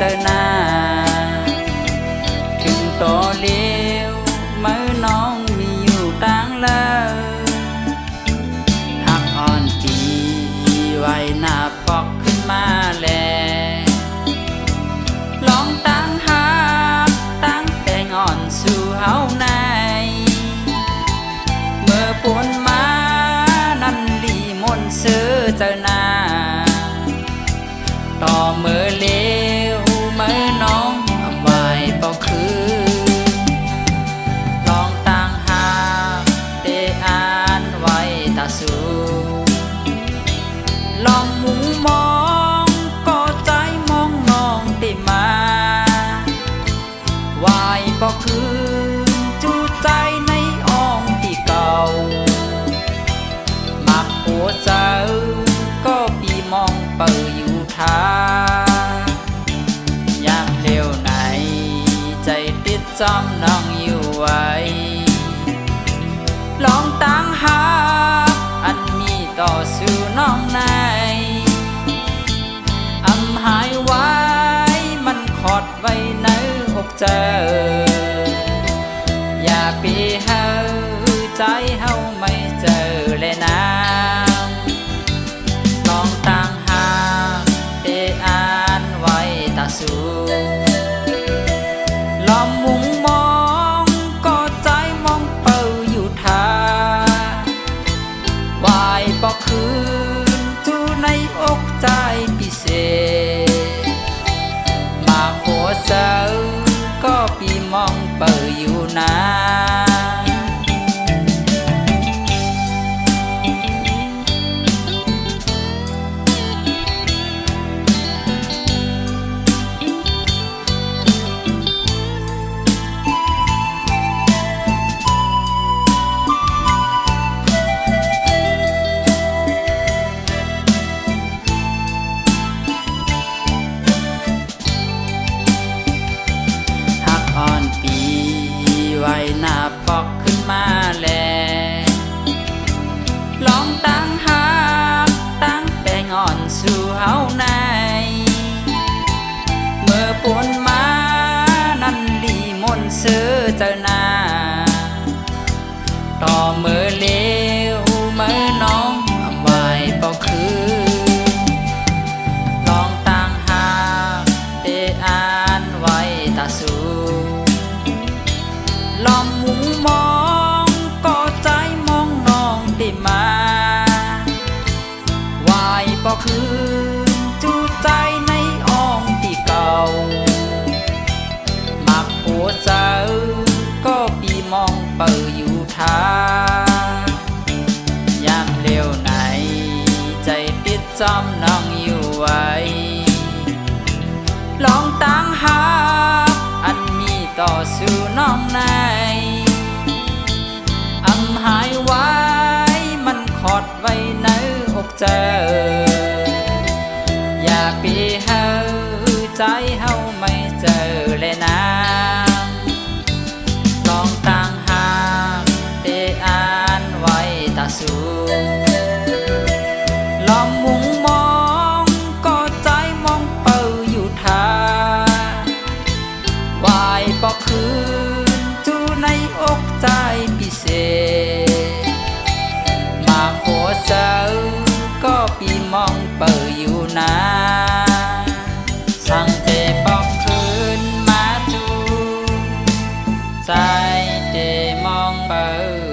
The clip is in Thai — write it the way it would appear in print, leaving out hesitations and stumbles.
เจอหน้าถึงต่อเลี้ยวเมื่อน้องมีอยู่ต่างเลยหักอ่อนปีไว้หน้าปอกขึ้นมาแลลองตั้งหักตั้งแต่งอ่อนสู่เฮาในเมื่อปวนมานั่นลีมนเสือเจอหน้าต่อเมื่อเลี้ยวเมื่อน้องไว้ปอกคือลองตั้งหักได้อ่านไว้ตาสูลองมุงมองก็ใจมองน้องได้มาวายก็คือจูใจในอ้อมที่เก่ามักหัวเจ้าก็ปีมองเปิดอยู่ท่ายามเร็วไหนใจติดจำน้องอยู่ไว้ลองตั้งหาอันมีต่อสู่น้องในหายไว้มันขอดไว้ในอกเจออย่าไปเฮาใจเฮาไม่เจอเลยนะลองตั้งหาได้อ่านไว้ตาสูลองมุงมองก็ใจมองเป่าอยู่ท่าวายบอกคืนจูในอกใจพิเศษมาหัวเจ้าก็ปีมองเปิดอยู่นะอ่อนปีไว้หน้าปอกขึ้นมาแลลองตั้งหักตั้งแต่งอ่อนสู่เฮาในเมื่อปวนมานั่นลีมนเสือเจอหน้าต่อเมื่อเลี้ยวเมื่อน้องไว้ปอกคือลองตั้งหักได้อ่านไว้ตาสูลองมุงมองก็ใจมองน้องได้มาวายปอคืนจูใจในอ้อมที่เก่ามักหัวเจ้าก็ปีมองเปิดอยู่ท่ายามเร็วไหนใจติดจำน้องอยู่ไว้ลองตั้งหาอันมีต่อสู่น้องในหายไว้มันขอดไว้ในอกเจออย่าไปเฮาใจเฮาไม่เจอเลยนะลองตั้งหาได้อ่านไว้ตาสูลองมุงมองก็ใจมองเป่าอยู่ท่าวายปอกคืนจูในอกใจพิเศษมาหัวเจ้าก็ปีมองเปิดอยู่นะสั่งเตปอกคืนมาจูใจเตมองเปิด